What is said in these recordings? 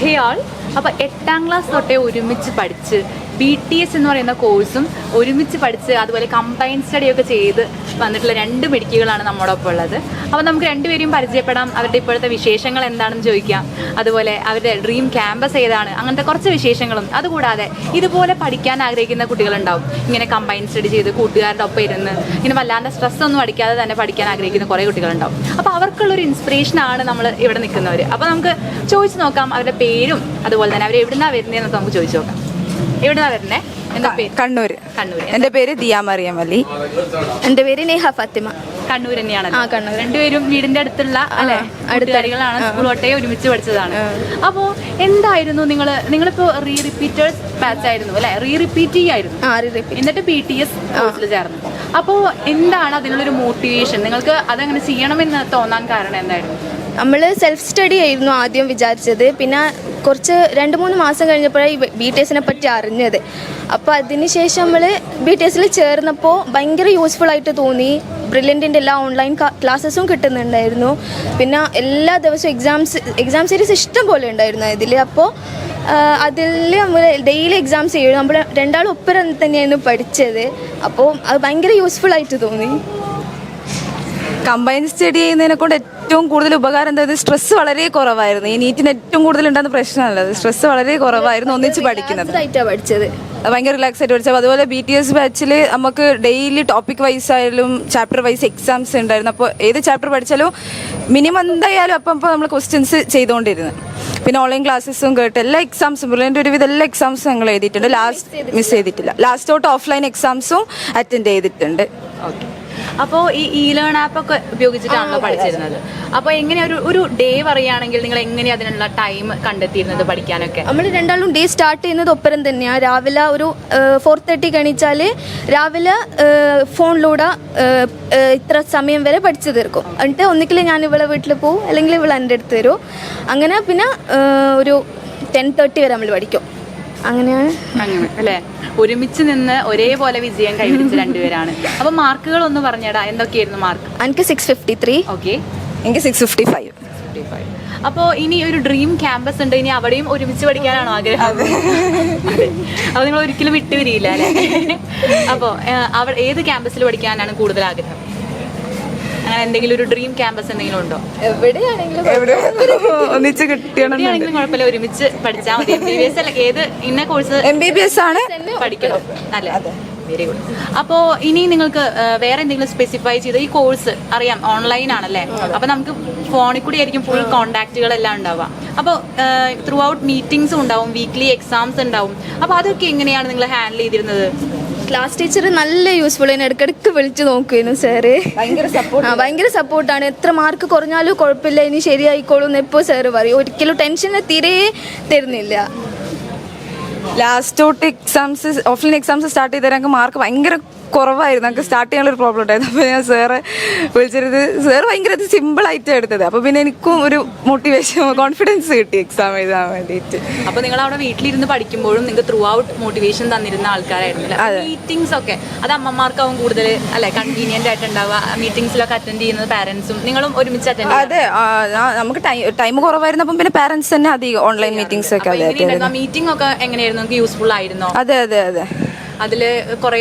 ഹേ ആൾ. അപ്പോൾ 8ാം ക്ലാസ് തൊട്ടേ ഒരുമിച്ച് പഠിച്ച് BTS എന്ന് പറയുന്ന കോഴ്സും ഒരുമിച്ച് പഠിച്ച് അതുപോലെ കമ്പൈൻ സ്റ്റഡിയൊക്കെ ചെയ്ത് വന്നിട്ടുള്ള 2 മിടുക്കികളാണ് നമ്മോടൊപ്പം ഉള്ളത്. അപ്പോൾ നമുക്ക് രണ്ടുപേരും പരിചയപ്പെടാം. അവരുടെ ഇപ്പോഴത്തെ വിശേഷങ്ങൾ എന്താണെന്ന് ചോദിക്കാം. അതുപോലെ അവരുടെ ഡ്രീം ക്യാമ്പസ് ഏതാണ്, അങ്ങനത്തെ കുറച്ച് വിശേഷങ്ങളും. അതുകൂടാതെ ഇതുപോലെ പഠിക്കാൻ ആഗ്രഹിക്കുന്ന കുട്ടികളുണ്ടാവും. ഇങ്ങനെ കമ്പൈൻ സ്റ്റഡി ചെയ്ത് കൂട്ടുകാരുടെ ഒപ്പം ഇരുന്ന് ഇങ്ങനെ വല്ലാണ്ട് സ്ട്രെസ് ഒന്നും അടിക്കാതെ തന്നെ പഠിക്കാൻ ആഗ്രഹിക്കുന്ന കുറേ കുട്ടികളുണ്ടാവും. അപ്പോൾ അവർക്കുള്ളൊരു ഇൻസ്പിറേഷനാണ് നമ്മൾ ഇവിടെ നിൽക്കുന്നവർ. അപ്പോൾ നമുക്ക് ചോദിച്ചു നോക്കാം അവരുടെ പേരും അതുപോലെ തന്നെ അവർ എവിടുന്നാണ് വരുന്നതെന്നൊക്കെ നമുക്ക് ചോദിച്ചു നോക്കാം. എവിടുന്നാ വരുന്നേ? എന്താ പേര്? കണ്ണൂർ. കണ്ണൂർ. എൻ്റെ പേര് ദിയ മറിയം അലി. എൻ്റെ പേര് നേഹ ഫാത്തിമ. കണ്ണൂർ തന്നെയാണ്. കണ്ണൂർ. രണ്ടുപേരും വീടിന്റെ അടുത്തുള്ള അടുത്തടികളാണ്, സ്കൂൾ തൊട്ടേ ഒരുമിച്ച് പഠിച്ചതാണ്. അപ്പോൾ എന്തായിരുന്നു നിങ്ങളിപ്പോ റിപ്പീറ്റേഴ്സ് ബാച്ച് ആയിരുന്നു അല്ലെ? റിപ്പീറ്റ് ചെയ്യായിരുന്നു, എന്നിട്ട് BTS കോഴ്സിൽ ചേർന്നു. അപ്പോൾ എന്താണ് അതിനുള്ളൊരു മോട്ടിവേഷൻ? നിങ്ങൾക്ക് അതങ്ങനെ ചെയ്യണമെന്ന് തോന്നാൻ കാരണം എന്തായിരുന്നു? നമ്മൾ സെൽഫ് സ്റ്റഡി ആയിരുന്നു ആദ്യം വിചാരിച്ചത്. പിന്നെ കുറച്ച് 2-3 മാസം കഴിഞ്ഞപ്പോഴാണ് ഈ BTSനെ പറ്റി അറിഞ്ഞത്. അപ്പോൾ അതിനുശേഷം നമ്മൾ BTSൽ ചേർന്നപ്പോൾ ഭയങ്കര യൂസ്ഫുൾ ആയിട്ട് തോന്നി. ബ്രില്യൻറ്റിൻ്റെ എല്ലാ ഓൺലൈൻ ക്ലാസ്സസും കിട്ടുന്നുണ്ടായിരുന്നു. പിന്നെ എല്ലാ ദിവസവും എക്സാം സീരീസ് ഇഷ്ടം പോലെ ഉണ്ടായിരുന്നു ഇതിൽ. അപ്പോൾ അതിൽ നമ്മൾ ഡെയിലി എക്സാംസ് ചെയ്യും. നമ്മൾ രണ്ടാളും ഒപ്പം തന്നെയായിരുന്നു പഠിച്ചത്. അപ്പോൾ അത് ഭയങ്കര യൂസ്ഫുൾ ആയിട്ട് തോന്നി. കമ്പൈൻ സ്റ്റഡി ചെയ്യുന്നതിനെ കൊണ്ട് ഏറ്റവും കൂടുതൽ ഉപകാരം എന്തായത്, സ്ട്രെസ് വളരെ കുറവായിരുന്നു. ഈ നീറ്റിന് ഏറ്റവും കൂടുതൽ ഉണ്ടാകുന്ന പ്രശ്നമല്ലത്, സ്ട്രെസ് വളരെ കുറവായിരുന്നു ഒന്നിച്ച് പഠിക്കുന്നത്. പഠിച്ചത് ഭയങ്കര റിലാക്സ് ആയിട്ട് പഠിച്ചത്. അതുപോലെ BTS ബാച്ചിൽ നമുക്ക് ഡെയിലി ടോപ്പിക് വൈസ് ആയാലും ചാപ്റ്റർ വൈസ് എക്സാംസ് ഉണ്ടായിരുന്നു. അപ്പോൾ ഏത് ചാപ്റ്റർ പഠിച്ചാലും മിനിമം എന്തായാലും അപ്പം നമ്മൾ ക്വസ്റ്റ്യൻസ് ചെയ്തുകൊണ്ടിരുന്നു. പിന്നെ ഓൺലൈൻ ക്ലാസ്സസും കേട്ട് എല്ലാ എക്സാംസും ബ്രില്യൻ്റ് ഒരുവിധം എല്ലാ എക്സാംസും ഞങ്ങൾ എഴുതിയിട്ടുണ്ട്. മിസ് ചെയ്തിട്ടില്ല. ലാസ്റ്റ് തൊട്ട് ഓഫ്ലൈൻ എക്സാംസും അറ്റൻഡ് ചെയ്തിട്ടുണ്ട്. ഓക്കെ. അപ്പോൾ ഈ ലേൺ ആപ്പൊക്കെ ഉപയോഗിച്ചിട്ടാണല്ലോ പഠിച്ചിരുന്നത്. അപ്പോൾ എങ്ങനെ ഒരു ഡേ പറയുകയാണെങ്കിൽ നിങ്ങൾ എങ്ങനെയാണ് അതിനുള്ള ടൈം കണ്ടെത്തിയിരുന്നത് പഠിക്കാനൊക്കെ? നമ്മൾ രണ്ടാളും ഡേ സ്റ്റാർട്ട് ചെയ്യുന്നത് ഒപ്പരം തന്നെയാണ്. രാവിലെ ഒരു 4:30 കഴിച്ചാൽ രാവിലെ ഫോണിലൂടെ ഇത്ര സമയം വരെ പഠിച്ചു തീർക്കും. എന്നിട്ട് ഒന്നിക്കിൽ ഞാൻ ഇവളെ വീട്ടിൽ പോകും, അല്ലെങ്കിൽ ഇവളെ എൻ്റെ അടുത്ത് വരും. അങ്ങനെ പിന്നെ ഒരു 10:30 വരെ നമ്മൾ പഠിക്കും. അങ്ങനെയാണ്. അങ്ങനെ അല്ലേ? ഒരുമിച്ച് നിന്ന് ഒരേപോലെ വിജയം കൈവരിച്ച രണ്ടുപേരാണ്. അപ്പൊ മാർക്കുകൾ ഒന്ന് പറഞ്ഞേടാ, എന്തൊക്കെയായിരുന്നു മാർക്ക്? എനിക്ക് 653. ഓക്കെ. എനിക്ക് 655. അപ്പോൾ ഇനി ഒരു ഡ്രീം ക്യാമ്പസ് ഉണ്ട്, ഇനി അവിടെയും ഒരുമിച്ച് പഠിക്കാനാണോ ആഗ്രഹം? അപ്പോൾ നിങ്ങൾ ഒരിക്കലും വിട്ടുവരില്ല അല്ലേ? അപ്പോൾ അവിടെ ഏത് ക്യാമ്പസിൽ പഠിക്കാനാണ് കൂടുതൽ ആഗ്രഹം? അങ്ങനെ എന്തെങ്കിലും ഒരു ഡ്രീം ക്യാമ്പസ് എന്തെങ്കിലും ഉണ്ടോ? എവിടെയാണെങ്കിലും ഒന്നിച്ച് കിട്ടിയാണെങ്കിലും കുഴപ്പമില്ല, ഒരുമിച്ച് പഠിച്ചാൽ മതി. MBBS അല്ല, ഏത് ഇന്ന കോഴ്സ് MBBS ആണ് പഠിക്കണം അല്ലേ? Very good. അപ്പോൾ ഇനി നിങ്ങൾക്ക് വേറെ എന്തെങ്കിലും സ്പെസിഫൈ ചെയ്ത്, ഈ കോഴ്സ് അറിയാം ഓൺലൈൻ ആണല്ലേ, അപ്പൊ നമുക്ക് ഫോണിൽ കൂടി ആയിരിക്കും ഫുൾ കോണ്ടാക്റ്റുകളെല്ലാം ഉണ്ടാവുക. അപ്പോൾ ത്രൂ ഔട്ട് മീറ്റിംഗ്സും ഉണ്ടാവും, വീക്ക്ലി എക്സാംസ് ഉണ്ടാവും. അപ്പോൾ അതൊക്കെ എങ്ങനെയാണ് നിങ്ങൾ ഹാൻഡിൽ ചെയ്തിരുന്നത്? ക്ലാസ് ടീച്ചർ നല്ല യൂസ്ഫുൾ ആണ്. ഇടയ്ക്കിടയ്ക്ക് വിളിച്ച് നോക്കുമായിരുന്നു സാറ്. ഭയങ്കര സപ്പോർട്ടാണ്. എത്ര മാർക്ക് കുറഞ്ഞാലും കുഴപ്പമില്ല, ഇനി ശരിയായിക്കോളും എന്ന് എപ്പോൾ സാറ് പറയും. ഒരിക്കലും ടെൻഷന് തീരെ തരുന്നില്ല. ലാസ്റ്റ് തൊട്ട് എക്സാംസ് ഓഫ്ലൈൻ എക്സാംസ് സ്റ്റാർട്ട് ചെയ്ത് തരാൻ മാർക്ക് ഭയങ്കര കുറവായിരുന്നു. നമുക്ക് സ്റ്റാർട്ട് ചെയ്യാനുള്ളൊരു പ്രോബ്ലം ഉണ്ടായിരുന്നു. അപ്പോൾ ഞാൻ സാറ് വിളിച്ചിരുന്നത്, സാറ് ഭയങ്കര സിമ്പിളായിട്ട് എടുത്തത്. അപ്പോൾ പിന്നെ എനിക്കും ഒരു മോട്ടിവേഷൻ, കോൺഫിഡൻസ് കിട്ടി എക്സാം എഴുതാൻ വേണ്ടിയിട്ട്. അപ്പോൾ നിങ്ങൾ അവിടെ വീട്ടിലിരുന്ന് പഠിക്കുമ്പോഴും നിങ്ങൾക്ക് ത്രൂ ഔട്ട് മോട്ടിവേഷൻ തന്നിരുന്ന ആൾക്കാരായിരുന്നില്ല. മീറ്റിംഗ്സ് ഒക്കെ അത് അമ്മമാർക്കാവും കൂടുതൽ അല്ലെ കൺവീനിയന്റ് ആയിട്ട് ഉണ്ടാവുക. മീറ്റിംഗ്സിലൊക്കെ അറ്റൻഡ് ചെയ്യുന്നത് പാരന്റ്സും നിങ്ങളും ഒരുമിച്ച് അറ്റൻഡ് ചെയ്യും. അതെ, നമുക്ക് ടൈം കുറവായിരുന്നപ്പം പിന്നെ പാരന്റ്സ് തന്നെ അധികം ഓൺലൈൻ മീറ്റിംഗ്സ് ഒക്കെ. മീറ്റിംഗ് ഒക്കെ എങ്ങനെയായിരുന്നു? നിങ്ങൾക്ക് യൂസ്ഫുൾ ആയിരുന്നോ? അതെ അതെ അതെ. അതിൽ കുറേ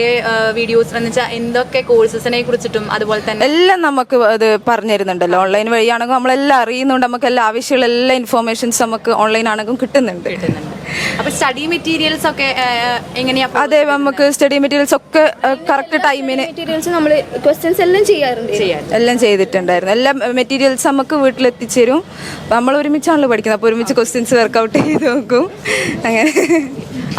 വീഡിയോസ് എന്ന് വെച്ചാൽ എന്തൊക്കെ കോഴ്സസിനെ കുറിച്ചിട്ടും അതുപോലെ തന്നെ എല്ലാം നമുക്ക് അത് പറഞ്ഞു തരുന്നുണ്ടല്ലോ. ഓൺലൈൻ വഴിയാണെങ്കിൽ നമ്മളെല്ലാം അറിയുന്നുണ്ട്. നമുക്ക് എല്ലാ ആവശ്യമുള്ള എല്ലാ ഇൻഫോർമേഷൻസ് നമുക്ക് ഓൺലൈൻ ആണെങ്കിലും കിട്ടുന്നുണ്ട്. അപ്പൊ സ്റ്റഡി മെറ്റീരിയൽസ് ഒക്കെ എങ്ങനെയാ? അതെ, നമുക്ക് സ്റ്റഡി മെറ്റീരിയൽസ് ഒക്കെ കറക്റ്റ് ടൈമിന് മെറ്റീരിയൽസ് നമ്മൾ ക്വസ്റ്റ്യൻസ് എല്ലാം എല്ലാം ചെയ്തിട്ടുണ്ടായിരുന്നു. എല്ലാ മെറ്റീരിയൽസ് നമുക്ക് വീട്ടിലെത്തിച്ചേരും. നമ്മൾ ഒരുമിച്ചാണല്ലോ പഠിക്കുന്നത്, അപ്പോൾ ഒരുമിച്ച് ക്വസ്റ്റ്യൻസ് വർക്കൗട്ട് ചെയ്ത് നോക്കും. അങ്ങനെ.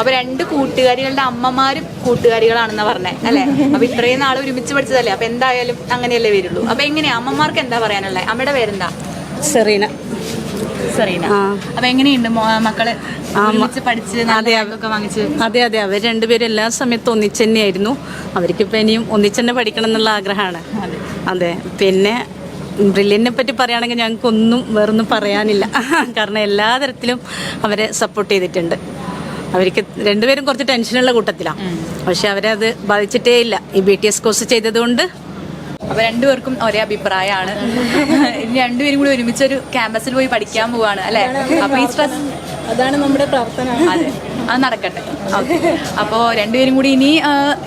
അപ്പൊ 2 കൂട്ടുകാരികളുടെ അമ്മമാരും കൂട്ടുകാരികളാണെന്ന് പറഞ്ഞേ അല്ലെ? അപ്പൊ ഇത്രയും നാൾ ഒരുമിച്ച് പഠിച്ചതല്ലേ, അപ്പൊ എന്തായാലും അങ്ങനെയല്ലേ വരുള്ളൂ. അപ്പൊ എങ്ങനെയാ അമ്മമാർക്ക് എന്താ പറയാനുള്ളത്? അമ്മയുടെ പേരെന്താ? സെറീന. അപ്പൊ എങ്ങനെയുണ്ട് മക്കള് പഠിച്ച് വാങ്ങിച്ച്? അതെ അതെ, അവർ രണ്ടുപേരും എല്ലാ സമയത്തും ഒന്നിച്ച് തന്നെയായിരുന്നു. അവർക്കിപ്പോൾ ഇനിയും ഒന്നിച്ച് തന്നെ പഠിക്കണം എന്നുള്ള ആഗ്രഹമാണ്. അതെ. പിന്നെ ബ്രില്യൻറ്റിനെ പറ്റി പറയുകയാണെങ്കിൽ ഞങ്ങൾക്കൊന്നും വേറൊന്നും പറയാനില്ല. കാരണം എല്ലാ തരത്തിലും അവരെ സപ്പോർട്ട് ചെയ്തിട്ടുണ്ട്. അവർക്ക് രണ്ടുപേരും കുറച്ച് ടെൻഷനുള്ള കൂട്ടത്തിലാണ്, പക്ഷെ അവരെ അത് ബാധിച്ചിട്ടേ ഇല്ല ഈ BTS കോഴ്സ് ചെയ്തതുകൊണ്ട്. അപ്പൊ രണ്ടുപേർക്കും ഒരേ അഭിപ്രായമാണ്. ഇനി രണ്ടുപേരും കൂടി ഒരുമിച്ചൊരു ക്യാമ്പസിൽ പോയി പഠിക്കാൻ പോവാണ് അല്ലെ? അപ്പൊ ഈ അതാണ് നമ്മുടെ പ്രാർത്ഥന. അതെ, അത് നടക്കട്ടെ. ഓക്കെ, അപ്പോൾ രണ്ടുപേരും കൂടി ഇനി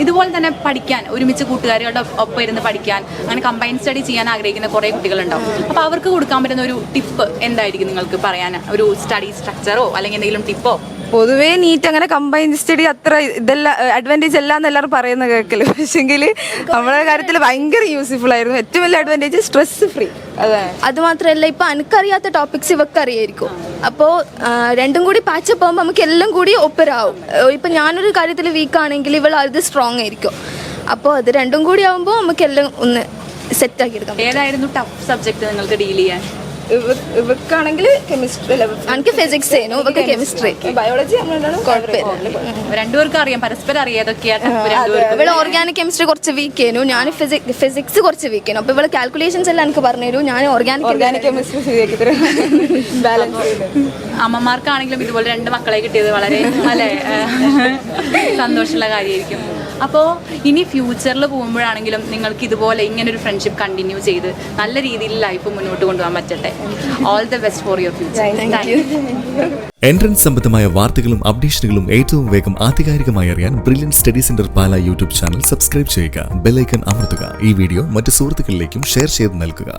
ഇതുപോലെ തന്നെ പഠിക്കാൻ, ഒരുമിച്ച് കൂട്ടുകാരികളുടെ ഒപ്പം ഇരുന്ന് പഠിക്കാൻ, അങ്ങനെ കമ്പൈൻ സ്റ്റഡി ചെയ്യാൻ ആഗ്രഹിക്കുന്ന കുറേ കുട്ടികളുണ്ടാവും. അപ്പോൾ അവർക്ക് കൊടുക്കാൻ പറ്റുന്ന ഒരു ടിപ്പ് എന്തായിരിക്കും നിങ്ങൾക്ക് പറയാൻ? ഒരു സ്റ്റഡി സ്ട്രക്ചറോ അല്ലെങ്കിൽ എന്തെങ്കിലും ടിപ്പോ? പൊതുവേ നീറ്റ് അങ്ങനെ കമ്പൈൻ സ്റ്റഡി അത്ര ഇതെല്ലാം അഡ്വാൻറ്റേജ് അല്ല എന്ന് എല്ലാവരും പറയുന്ന കേൾക്കല്. പക്ഷെങ്കിൽ നമ്മുടെ കാര്യത്തിൽ ഭയങ്കര യൂസ്ഫുൾ ആയിരുന്നു. ഏറ്റവും വലിയ അഡ്വാൻറ്റേജ് സ്ട്രെസ് ഫ്രീ. അതെ, അത് മാത്രമല്ല ഇപ്പം എനിക്കറിയാത്ത ടോപ്പിക്സ് ഇവർക്ക് അറിയായിരിക്കും. അപ്പോൾ രണ്ടും കൂടി പാച്ചപ്പ് ആകുമ്പോൾ നമുക്ക് എല്ലാം കൂടി ഒപ്പരാവും. ഇപ്പം ഞാനൊരു കാര്യത്തിൽ വീക്കാണെങ്കിൽ ഇവൾ അത് സ്ട്രോങ് ആയിരിക്കും. അപ്പോൾ അത് രണ്ടും കൂടി ആകുമ്പോൾ നമുക്ക് എല്ലാം ഒന്ന് സെറ്റാക്കി എടുക്കാം. ഏതായിരുന്നു ടഫ് സബ്ജക്ട് നിങ്ങൾക്ക് ഡീൽ ചെയ്യാൻ? ഇവക്കാണെങ്കിൽ കെമിസ്ട്രി, എനിക്ക് ഫിസിക്സ് ആയിരുന്നു, ഇവർക്ക് കെമിസ്ട്രി, ബയോളജി. രണ്ടുപേർക്കും അറിയാം, പരസ്പരം അറിയാം ഏതൊക്കെയാണ് രണ്ടുപേർക്കും. ഇവള് ഓർഗാനിക് കെമിസ്ട്രി കുറച്ച് വീക്ക് ആയിരുന്നു, ഞാൻ ഫിസിക്സ് കുറച്ച് വീക്ക് ആയിരുന്നു. അപ്പോൾ ഇവള് കാൽക്കുലേഷൻസ് എല്ലാം എനിക്ക് പറഞ്ഞു തരും, ഞാൻ ഓർഗാനിക് കെമിസ്ട്രി ശരിയാക്കി തരും. ബാലൻസ് ചെയ്ത്. അമ്മമാർക്കാണെങ്കിലും ഇതുപോലെ 2 മക്കളെ കിട്ടിയത് വളരെ അല്ലേ സന്തോഷമുള്ള കാര്യമായിരിക്കും. അപ്പോൾ ഇനി ഫ്യൂച്ചറിൽ പോകുമ്പോഴാണെങ്കിലും നിങ്ങൾക്ക് ഇതുപോലെ ഇങ്ങനൊരു ഫ്രണ്ട്ഷിപ്പ് കണ്ടിന്യൂ ചെയ്ത് നല്ല രീതിയിൽ ലൈഫ് മുന്നോട്ട് കൊണ്ടുപോകാൻ പറ്റട്ടെ. All the best for your future. Entrance സംബന്ധമായ വാർത്തകളും അപ്ഡേഷനുകളും ഏറ്റവും വേഗം ആധികാരികമായി അറിയാൻ brilliant study centre Pala YouTube channel subscribe ചെയ്യുക. ബെൽ ഐക്കൺ അമർത്തുക. ഈ വീഡിയോ മറ്റ് സുഹൃത്തുക്കളിലേക്കും ഷെയർ ചെയ്ത് നൽകുക.